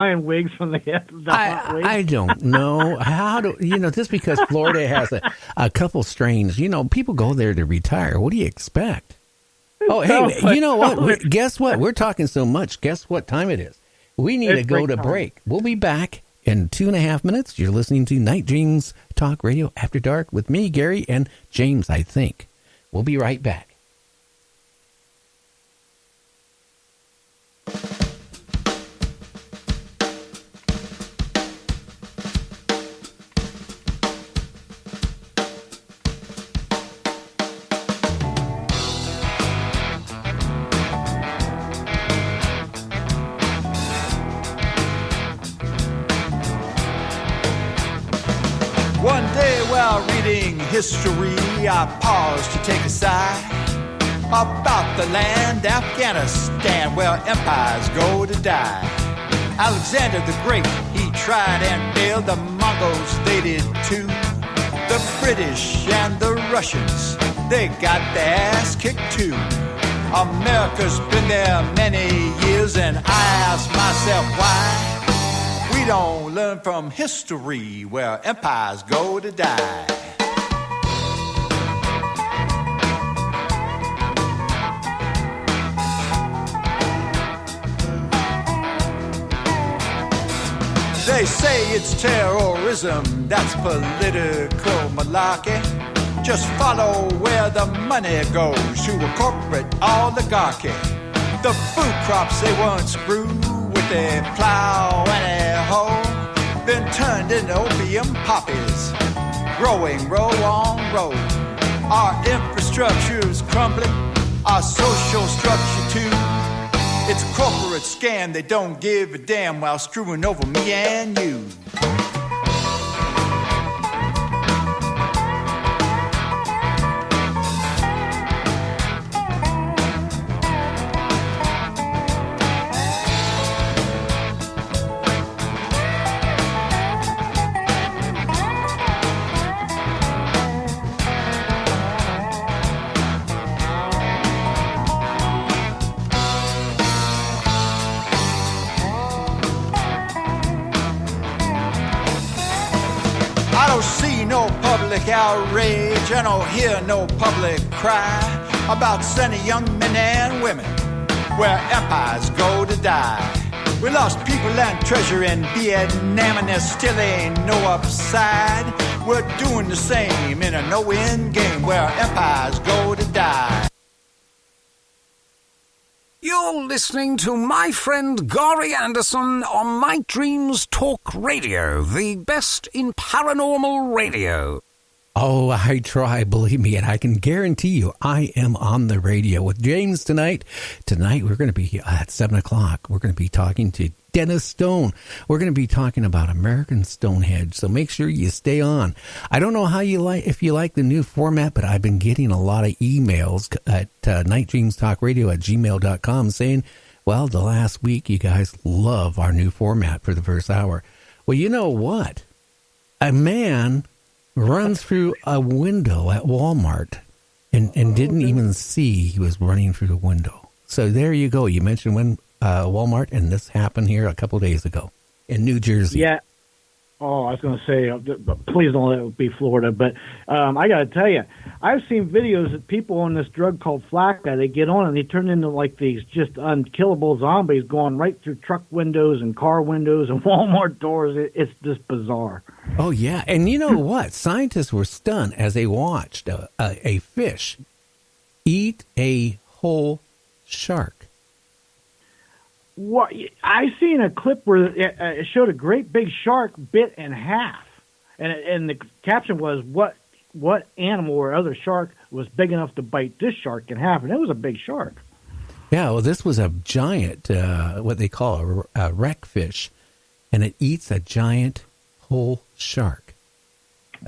Hawaiian wigs from the hot wigs? I don't know. How do just because Florida has a couple strains, people go there to retire. What do you expect? Oh, hey, you know what? Guess what? We're talking so much. Guess what time it is? We need to go to break. We'll be back in 2.5 minutes. You're listening to Night Dreams Talk Radio After Dark with me, Gary, and James, I think. We'll be right back. One day while reading history, I paused to take a sigh about the land Afghanistan, where empires go to die. Alexander the Great, he tried and failed. The Mongols, they did too. The British and the Russians, they got their ass kicked too. America's been there many years, and I ask myself why we don't learn from history, where empires go to die. They say it's terrorism, that's political malarkey. Just follow where the money goes to a corporate oligarchy. The food crops they once grew with a plow and a hoe, then turned into opium poppies, growing row on row. Our infrastructure's crumbling, our social structure too. It's a corporate scam, they don't give a damn while screwing over me and you. Outrage, I don't hear no public cry about sending young men and women where empires go to die. We lost people and treasure in Vietnam, and there still ain't no upside. We're doing the same in a no-win game where empires go to die. You're listening to my friend Gary Anderson on Night Dreams Talk Radio, the best in paranormal radio. Oh, I try, believe me, and I can guarantee you I am on the radio with James tonight. Tonight we're going to be at 7 o'clock. We're going to be talking to Dennis Stone. We're going to be talking about American Stonehenge, so make sure you stay on. I don't know how you if you like the new format, but I've been getting a lot of emails at nightdreamstalkradio@gmail.com saying, well, the last week you guys love our new format for the first hour. Well, you know what? A man runs through a window at Walmart and didn't even see he was running through the window. So there you go. You mentioned Walmart, and this happened here a couple of days ago in New Jersey. Yeah. Oh, I was going to say, please don't let it be Florida. But I got to tell you, I've seen videos of people on this drug called Flacca. They get on and they turn into like these just unkillable zombies going right through truck windows and car windows and Walmart doors. It's just bizarre. Oh, yeah. And you know what? Scientists were stunned as they watched a fish eat a whole shark. What I seen a clip where it showed a great big shark bit in half, and the caption was what animal or other shark was big enough to bite this shark in half, and it was a big shark. Yeah, well, this was a giant, what they call a wreck fish, and it eats a giant whole shark.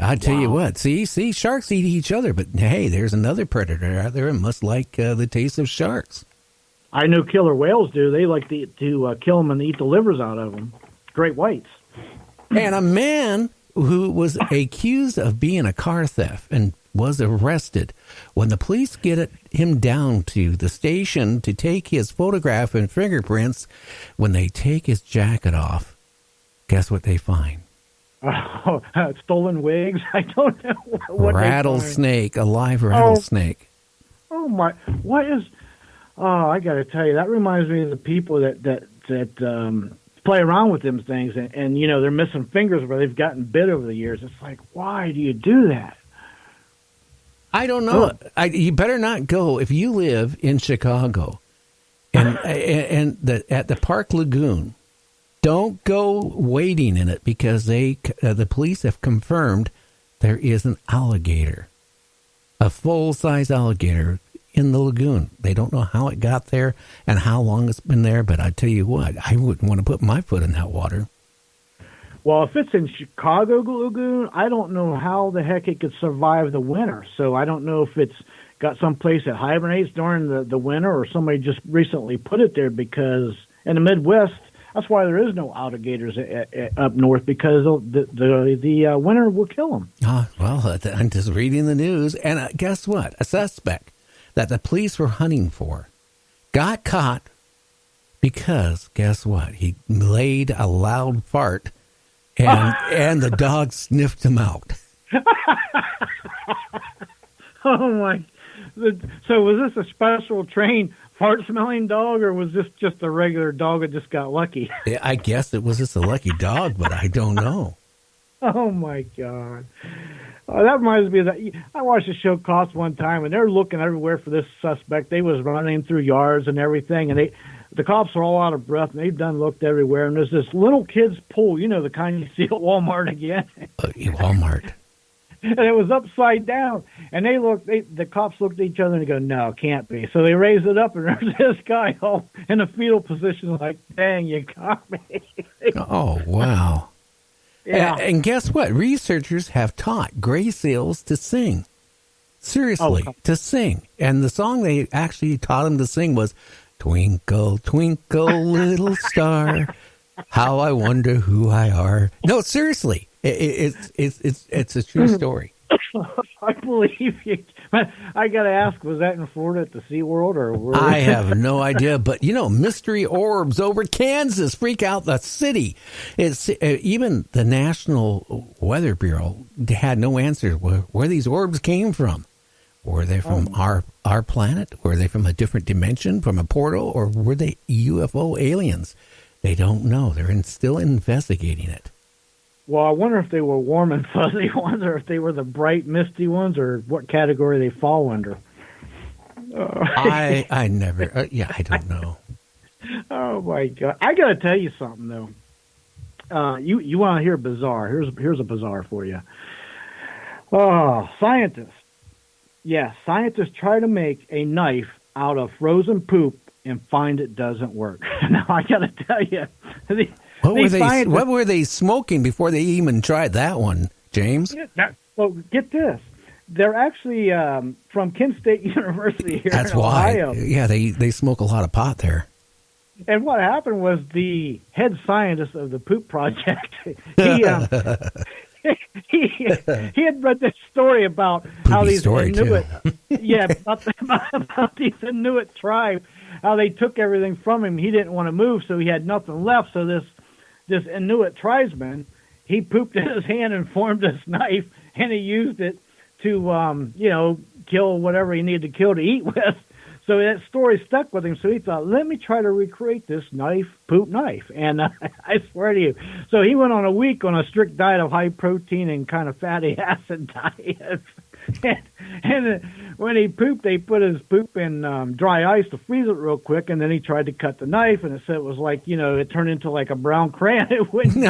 I tell you what, see, sharks eat each other, but hey, there's another predator out there and must like the taste of sharks. I know killer whales do. They like to kill them and eat the livers out of them. Great whites. And a man who was accused of being a car thief and was arrested. When the police get him down to the station to take his photograph and fingerprints, when they take his jacket off, guess what they find? Oh, stolen wigs? I don't know what rattlesnake, a live rattlesnake. Oh my! What is? Oh, I got to tell you, that reminds me of the people that play around with them things, and you know they're missing fingers where they've gotten bit over the years. It's like, why do you do that? I don't know. You better not go if you live in Chicago, and at the Park Lagoon. Don't go wading in it because the police have confirmed there is an alligator, a full-size alligator in the lagoon. They don't know how it got there and how long it's been there, but I tell you what, I wouldn't want to put my foot in that water. Well, if it's in Chicago Lagoon, I don't know how the heck it could survive the winter. So I don't know if it's got some place that hibernates during the winter or somebody just recently put it there, because in the Midwest, that's why there is no alligators up north, because the winter will kill them. Well, I'm just reading the news, and guess what? A suspect that the police were hunting for got caught because, guess what? He laid a loud fart, and the dog sniffed him out. Oh, my. So was this a special trained fart-smelling dog, or was this just a regular dog that just got lucky? Yeah, I guess it was just a lucky dog, but I don't know. Oh, my God. That reminds me of that. I watched a show Cops one time, and they're looking everywhere for this suspect. They was running through yards and everything, and the cops are all out of breath, and they've looked everywhere, and there's this little kid's pool, you know, the kind you see at Walmart again. Walmart. And it was upside down. And the cops looked at each other and go, no, it can't be. So they raised it up, and there's this guy all in a fetal position like, dang, you got me. Oh, wow. Yeah. And guess what? Researchers have taught gray seals to sing. Seriously, to sing. And the song they actually taught them to sing was, Twinkle, twinkle, little star, how I wonder who I are. No, seriously. It's a true story. I believe you. I got to ask, was that in Florida at the SeaWorld? Or I have no idea, but you know, mystery orbs over Kansas freak out the city. It's even the National Weather Bureau had no answer where these orbs came from. Were they from our planet? Were they from a different dimension, from a portal, or were they UFO aliens? They don't know. They're still investigating it. Well, I wonder if they were warm and fuzzy ones, or if they were the bright, misty ones, or what category they fall under. I never, I don't know. Oh my God! I got to tell you something though. You want to hear bizarre? Here's a bizarre for you. Oh, scientists. Yeah, scientists try to make a knife out of frozen poop and find it doesn't work. Now I got to tell you. What were they smoking before they even tried that one, James? Well, get this. They're actually from Kent State University here in Ohio. Yeah, they smoke a lot of pot there. And what happened was the head scientist of the poop project, he had read this story about how these Inuit, about these Inuit tribe, how they took everything from him. He didn't want to move, so he had nothing left. So this Inuit tribesman, he pooped in his hand and formed this knife, and he used it to, kill whatever he needed to kill to eat with. So that story stuck with him. So he thought, let me try to recreate this poop knife. And I swear to you. So he went on a week on a strict diet of high protein and kind of fatty acid diet. and when he pooped, they put his poop in dry ice to freeze it real quick. And then he tried to cut the knife, and it said it was like, it turned into like a brown crayon. It wouldn't.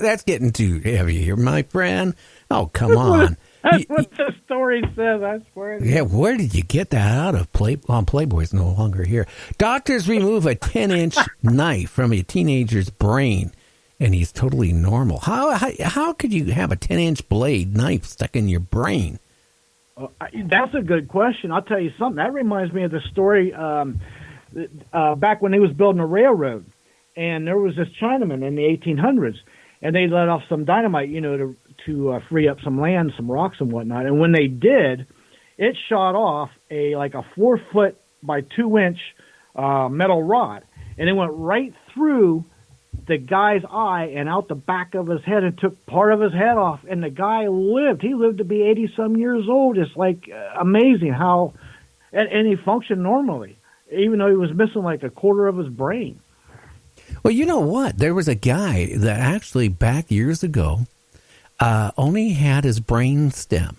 That's getting too heavy here, my friend. Oh, come on. That's what the story says, I swear. Yeah, where did you get that out of? Playboy's no longer here. Doctors remove a 10-inch knife from a teenager's brain, and he's totally normal. How could you have a 10-inch blade knife stuck in your brain? That's a good question. I'll tell you something. That reminds me of the story back when they was building a railroad, and there was this Chinaman in the 1800s, and they let off some dynamite, to free up some land, some rocks and whatnot. And when they did, it shot off a 4-foot by 2-inch metal rod, and it went right through the guy's eye and out the back of his head and took part of his head off. And the guy lived. He lived to be 80-some years old. It's like amazing how, and he functioned normally, even though he was missing like a quarter of his brain. Well, you know what? There was a guy that actually back years ago only had his brain stem,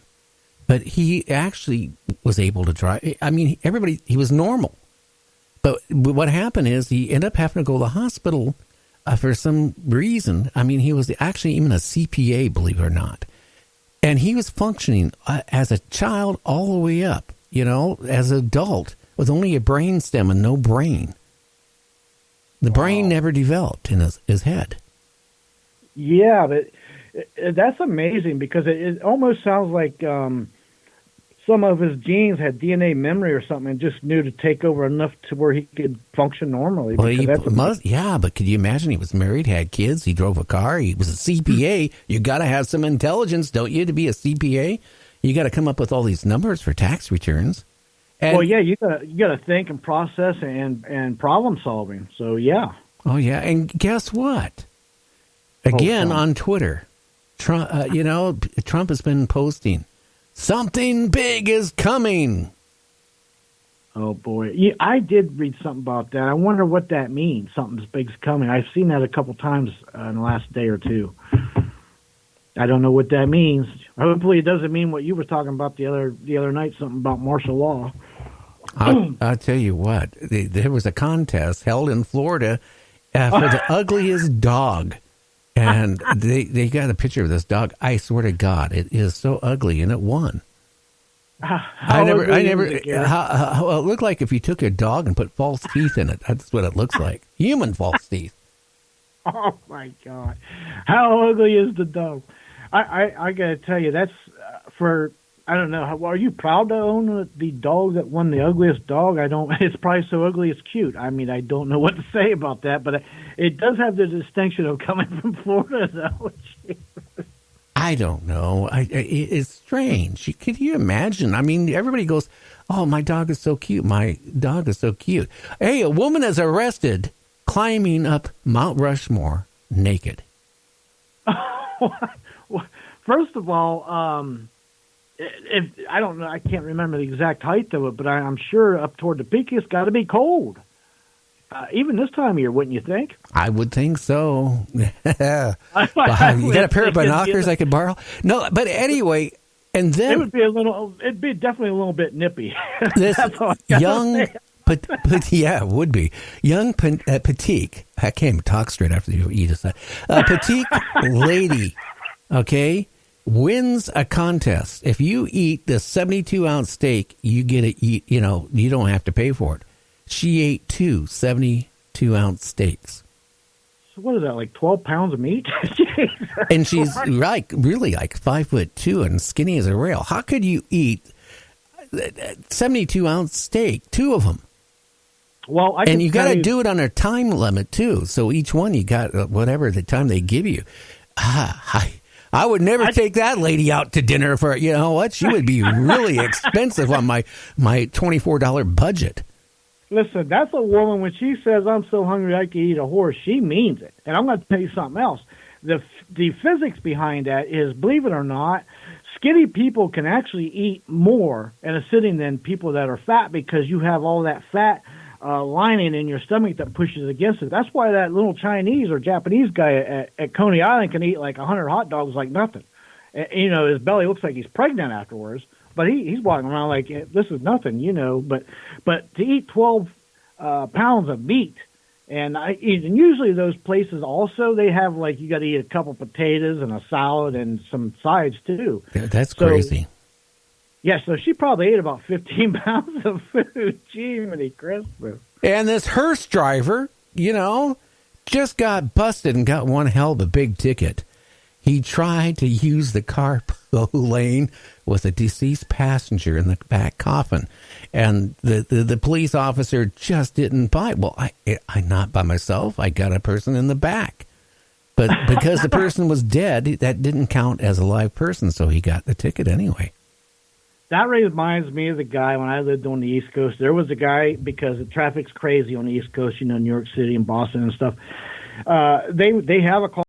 but he actually was able to drive. I mean, he was normal. But what happened is he ended up having to go to the hospital for some reason. I mean, he was actually even a CPA, believe it or not. And he was functioning as a child all the way up, as an adult with only a brain stem and no brain. The brain never developed in his head. Yeah, but that's amazing because it almost sounds like some of his genes had DNA memory or something and just knew to take over enough to where he could function normally. Well, but could you imagine he was married, had kids, he drove a car, he was a CPA. You got to have some intelligence, don't you, to be a CPA? You got to come up with all these numbers for tax returns. And, well, yeah, you gotta think and process and problem solving. So yeah. Oh yeah, and guess what? Again on Twitter, Trump. Trump has been posting something big is coming. Oh boy, yeah, I did read something about that. I wonder what that means. Something big's coming. I've seen that a couple times in the last day or two. I don't know what that means. Hopefully, it doesn't mean what you were talking about the other night. Something about martial law. I'll tell you what. There was a contest held in Florida for the ugliest dog, and they got a picture of this dog. I swear to God, it is so ugly, and it won. It looked like if you took a dog and put false teeth in it. That's what it looks like. Human false teeth. Oh my God, how ugly is the dog? I gotta tell you, that's for. I don't know. Are you proud to own the dog that won the ugliest dog? I don't. It's probably so ugly it's cute. I mean, I don't know what to say about that, but it does have the distinction of coming from Florida, though. I don't know. It's strange. Can you imagine? I mean, everybody goes, "Oh, my dog is so cute. My dog is so cute." Hey, a woman is arrested climbing up Mount Rushmore naked. First of all, if I don't know, I can't remember the exact height of it, but I'm sure up toward the peak it's got to be cold. Even this time of year, wouldn't you think? I would think so. You got a pair of binoculars I could borrow? No, but anyway, and then it'd be definitely a little bit nippy. This young, it would be young petite. I can't even talk straight after you just said petite lady. Okay. Wins a contest. If you eat the 72-ounce steak, you get to eat, you don't have to pay for it. She ate 2 72-ounce steaks. So what is that, like 12 pounds of meat? And she's really 5'2" and skinny as a rail. How could you eat 72-ounce steak, 2 of them? Well, and you got to do it on a time limit too. So each one you got whatever the time they give you. I would never take that lady out to dinner for, you know what? She would be really expensive on my $24 budget. Listen, that's a woman, when she says, "I'm so hungry I could eat a horse," she means it. And I'm going to tell you something else. The physics behind that is, believe it or not, skinny people can actually eat more in a sitting than people that are fat, because you have all that fat lining in your stomach that pushes against it. That's why that little Chinese or Japanese guy at Coney Island can eat like 100 hot dogs like nothing. His belly looks like he's pregnant afterwards, but he's walking around like this is nothing, But to eat 12 pounds of meat, and usually those places also, they have you got to eat a couple potatoes and a salad and some sides too. That's crazy. Yeah, so she probably ate about 15 pounds of food. Gee, many Christmas. And this hearse driver, just got busted and got one hell of a big ticket. He tried to use the carpool lane with a deceased passenger in the back coffin. And the police officer just didn't buy it. Well, I'm not by myself. I got a person in the back. But because the person was dead, that didn't count as a live person, so he got the ticket anyway. That reminds me of the guy when I lived on the East Coast. There was a guy, because the traffic's crazy on the East Coast, New York City and Boston and stuff. They have a call